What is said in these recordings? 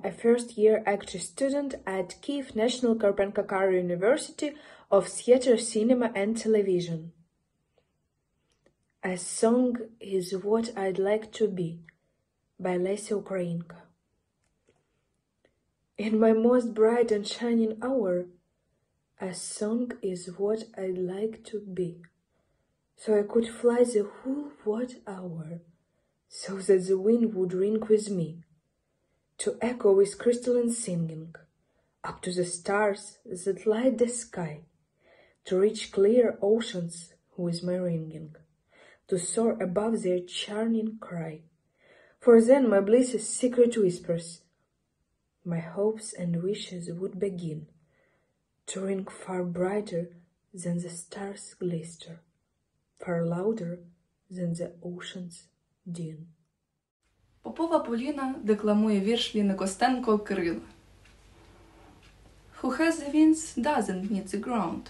a first-year actor student at Kyiv National Karpenka Karого University of Theater, Cinema and Television. A song is what I'd like to be, by Lesya Ukrainka. In my most bright and shining hour, a song is what I'd like to be, so I could fly the whole what hour, so that the wind would ring with me, to echo with crystalline singing, up to the stars that light the sky, to reach clear oceans with my ringing, to soar above their churning cry. For then my bliss's secret whispers, my hopes and wishes would begin to ring far brighter than the stars' glister, far louder than the ocean's din. Попова Поліна декламує вірш Ліни Костенко «Крила». Who has the wings doesn't need the ground.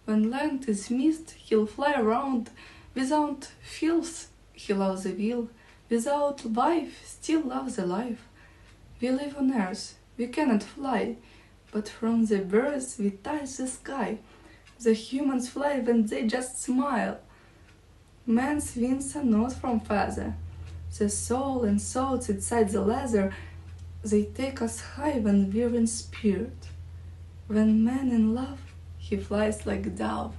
When land is missed, he'll fly around. Without feels, he loves the will. Without life, still loves the life. We live on earth, we cannot fly, but from the birds we touch the sky. The humans fly when they just smile. Man's wings are not from feather. The soul and thoughts inside the leather, they take us high when we're in spirit. When man in love, he flies like a dove.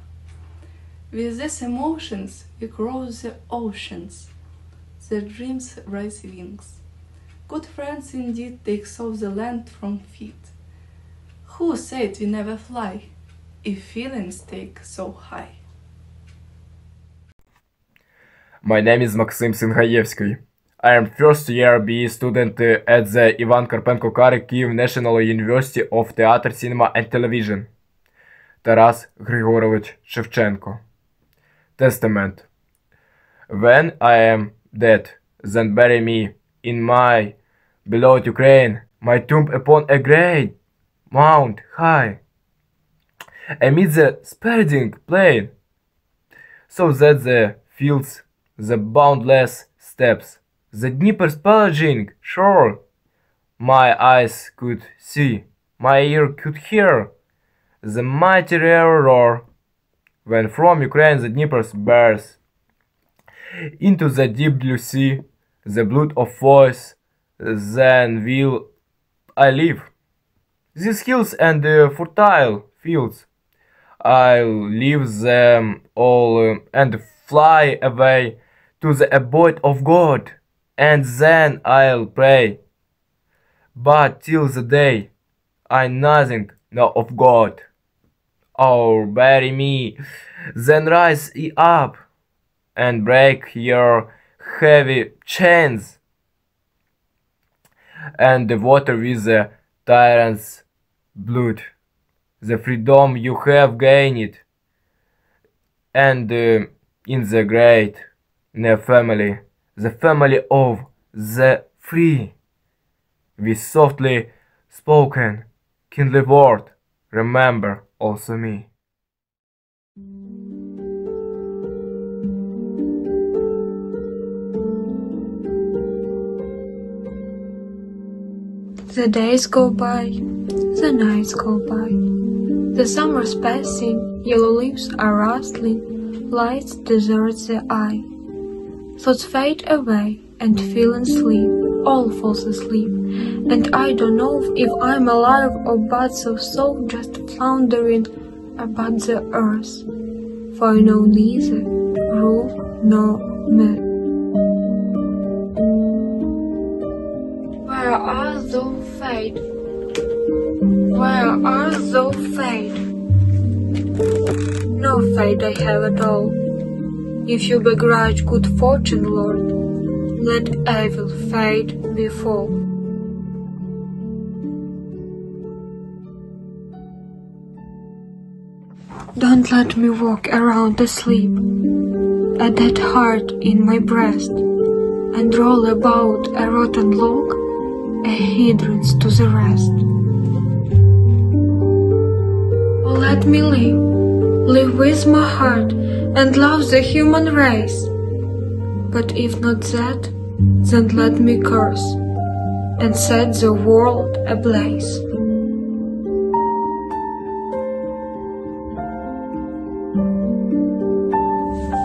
With these emotions, we cross the oceans. The dreams raise wings. Good friends indeed takes off the land from feet. Who said we never fly, if feelings take so high? My name is Максим Сингаєвський. I am first year BE student at the І Карпенка Карого Kyiv National University of Theater, Cinema and Television. Тарас Григорович Шевченко. Testament. When I am dead, then bury me in my beloved Ukraine, my tomb upon a great mount high, amid the spreading plain, so that the fields, the boundless steppes, the Dnieper's pillaging shore, my eyes could see, my ear could hear, the mighty river roar, when from Ukraine the Dnieper's bears into the deep blue sea, the blood of voice, then will I live. These hills and fertile fields, I'll leave them all and fly away to the abode of God, and then I'll pray. But till the day I nothing know of God. Oh, bury me, then rise ye up, and break your heavy chains, and the water with the tyrant's blood, the freedom you have gained, and in the great family, the family of the free, with softly spoken kindly word, remember also me. The days go by, the nights go by, the summer's passing, yellow leaves are rustling, lights desert the eye. Thoughts fade away and feelings sleep, all falls asleep, and I don't know if I'm alive or but so just floundering about the earth, for I know neither rule nor myth. Where are thou fate? Where are thou fate? No fate I have at all. If you begrudge good fortune, Lord, let evil fate befall. Don't let me walk around asleep, a dead heart in my breast, and roll about a rotten log, a hindrance to the rest. Oh, let me live with my heart, and love the human race. But if not that, then let me curse, and set the world ablaze.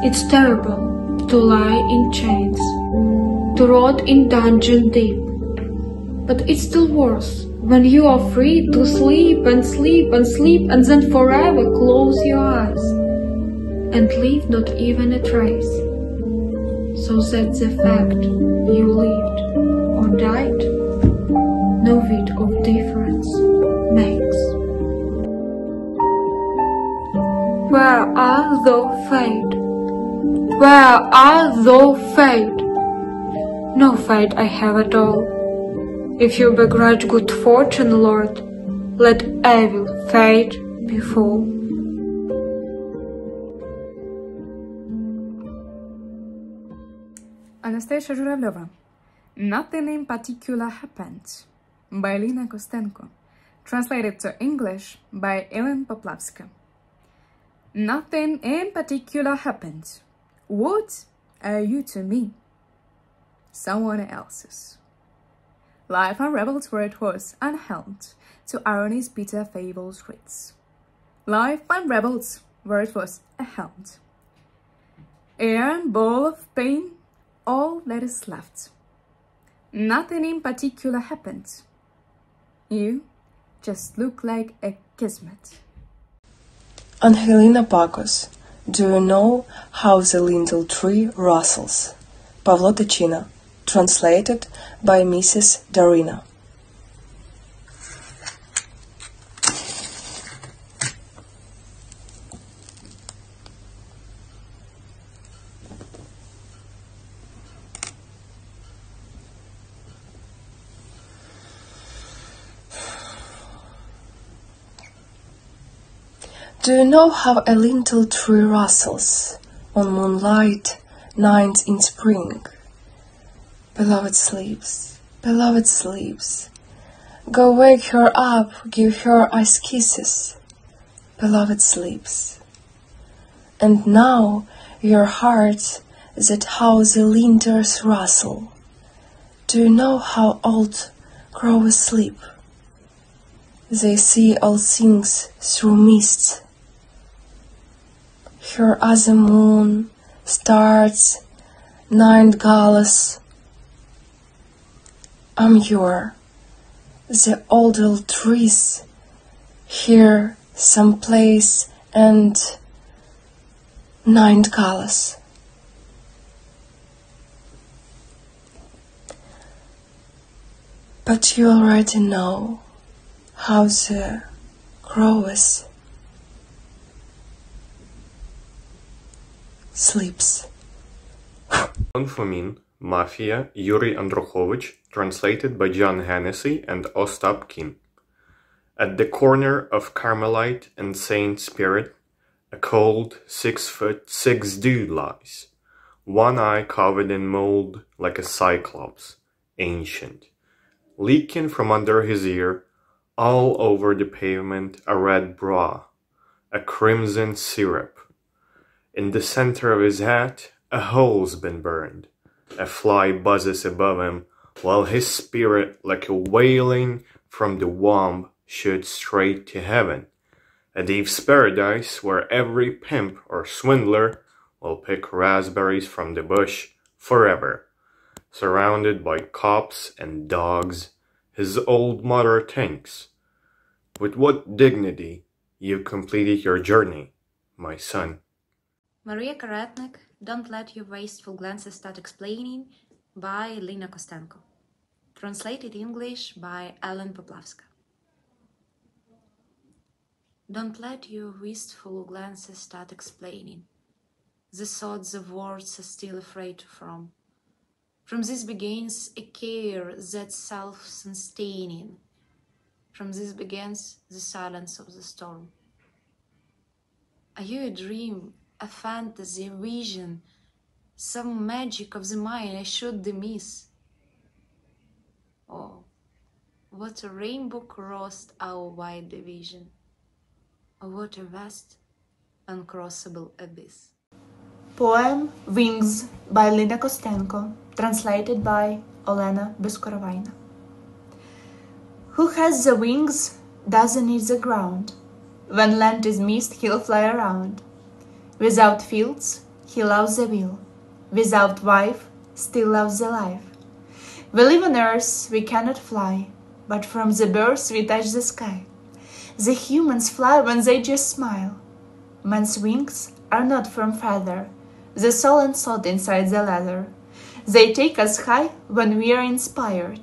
It's terrible to lie in chains, to rot in dungeon deep, but it's still worse when you are free to sleep and sleep and sleep and then forever close your eyes and leave not even a trace, so that the fact you lived or died no bit of difference makes. Where are thou fate? Where are thou fate? No fate I have at all. If you begrudge good fortune, Lord, let evil fate befall. Anastasia Журавльова. Nothing in particular happened, by Lina Kostenko. Translated to English by Ellen Poplavska. Nothing in particular happened. What are you to me? Someone else's. Life unravels where it was unheld, to irony's bitter fables writs. Life unravels where it was held. Iron ball of pain, all that is left. Nothing in particular happened. You just look like a kismet. Angelina Pacos, do you know how the lintel tree rustles? Pavlo Tychyna, translated by Mrs. Darina. Do you know how a lintel tree rustles on moonlight nights in spring? Beloved sleeps, beloved sleeps. Go wake her up, give her ice kisses. Beloved sleeps. And now your hearts that how the lintels rustle. Do you know how old grow asleep? They see all things through mists. Here are the moon, stars, night gulls. I'm the older trees, here someplace and night gulls. But you already know how the growers sleeps. Fomin, Mafia, Yuri Androchovich, translated by John Hennessy and Ostap Kim. At the corner of Carmelite and Saint Spirit, a cold 6'6" dude lies, one eye covered in mold like a cyclops, ancient, leaking from under his ear, all over the pavement a red bra, a crimson syrup. In the center of his hat, a hole's been burned. A fly buzzes above him, while his spirit, like a wailing from the womb, shoots straight to heaven. A thief's paradise where every pimp or swindler will pick raspberries from the bush forever. Surrounded by cops and dogs, his old mother thinks, "With what dignity you completed your journey, my son." Maria Karetnik, Don't Let Your Wasteful Glances Start Explaining, by Lina Kostenko. Translated English by Ellen Poplavska. Don't let your wistful glances start explaining the thoughts of words are still afraid from. From this begins a care that's self-sustaining. From this begins the silence of the storm. Are you a dream, a fantasy, a vision, some magic of the mind I should dismiss? Oh, what a rainbow crossed our wide division. Oh, what a vast, uncrossable abyss. Poem Wings by Lina Kostenko, translated by Olena Bezkorovayna. Who has the wings doesn't need the ground. When land is missed, he'll fly around. Without fields, he loves the will. Without wife, still loves the life. We live on earth, we cannot fly, but from the birds we touch the sky. The humans fly when they just smile. Man's wings are not from feather, the soul and thought inside the leather. They take us high when we are inspired.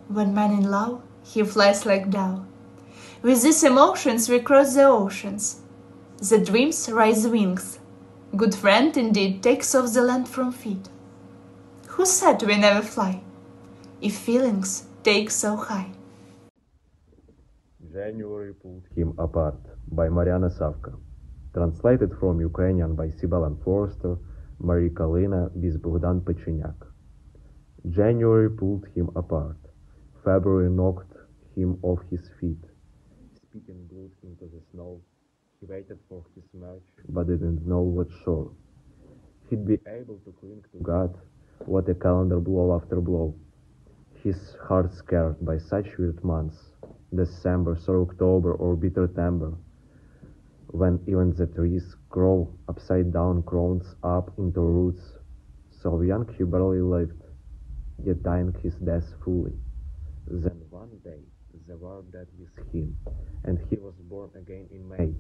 When man in love, he flies like dove. With these emotions we cross the oceans. The dreams rise wings. Good friend indeed takes off the land from feet. Who said we never fly, if feelings take so high? January pulled him apart by Mariana Savka. Translated from Ukrainian by Sibalan Forster, Marie Kalina with Bogdan Pechenyak. January pulled him apart. February knocked him off his feet. Spitting glued him to the snow. He waited for his match, but didn't know what shore. He'd be able to cling to God, what a calendar blow after blow. His heart scared by such weird months, December, or October, or bitter timber, when even the trees grow upside down, crowns up into roots. So young he barely lived, yet dying his death fully. Then one day the war died with him, and he was born again in May,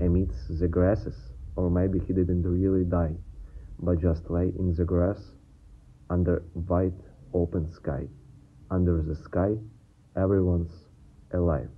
amidst the grasses, or maybe he didn't really die, but just lay in the grass, under wide open sky. Under the sky, everyone's alive.